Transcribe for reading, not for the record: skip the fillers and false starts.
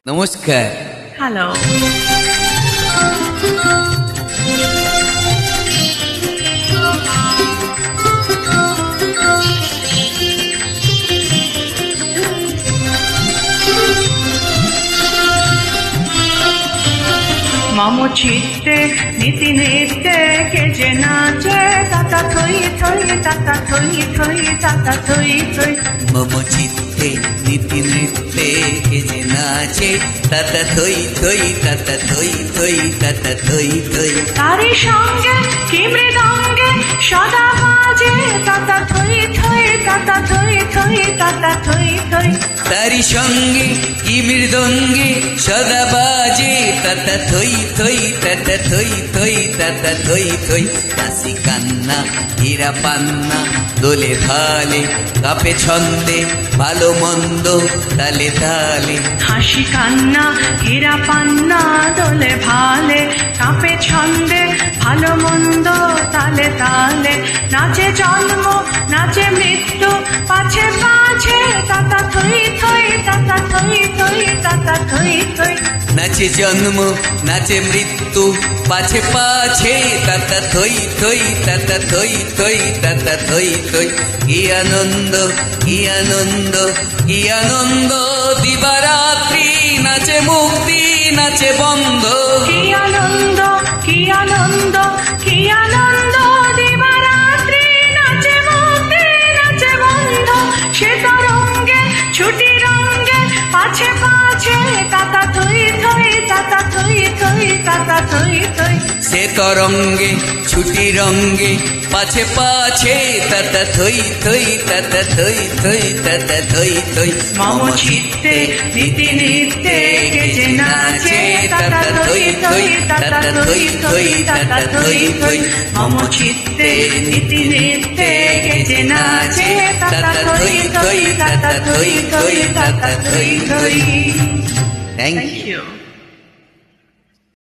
নমস্কার। হ্যালো। মম চিত্তে নীতি নিত্যে কে যে নাচে তাতা থই থই তাতা থই থই তাতা থই থই। মম চিত্তে নীতি নৃত্যে কে যে নাচে তাতা থই থই তাতা থই থই তাতা থই থই। তারি সঙ্গে কি মৃদঙ্গে সদা বাজে তাতা থই থই তাতা থই থই তাতা থই থই। তারি সঙ্গে কি মৃদঙ্গে সদা বাজে তাতা থই থই তাতা থই থই তাতা থই থই। হাসি কান্না হীরা পান্না দোলে ধালে কাপে ছন্দে ভালো মন্দ তালে তালে। হাসি কান্না হীরা পান্না দোলে ভালে কাঁপে ছন্দে ভালো মন্দ তালে তালে। নাচে জন্ম নাচে মৃত্যু পাছে পাছে তাতা থই থই তাতা থই থই তাতা থই থই। নাচে জন্ম নাচে মৃত্যু পাছে পাছে তাতা থই থই তাতা থই থই তাতা থই থই। কি আনন্দ কি আনন্দ কি আনন্দ দিবারাত্রি নাচে মুক্তি নাচে বন্ধ। কি আনন্দ কি আনন্দ কি আনন্দ দিবারাত্রি নাচে মুক্তি নাচে বন্ধ। সে তরঙ্গে ছুটি রঙ্গে পাছে পাছে তাতা থই থই তাতা থই থই তাতা থই থই। সে তরঙ্গে ছুটি রঙ্গে পাছে পাছে তাতা থই থই তাতা থই থই তাতা থই থই। মম চিত্তে নীতি নিত্যে কে যে নাচে তাতা থই থই তাতা থই থই তাতা থই থই। মম চিত্তে নীতি নিত্যে কে যে নাচে তাতা থই থই তাতা থই থই তাতা থই থই। Thank Thank you. you.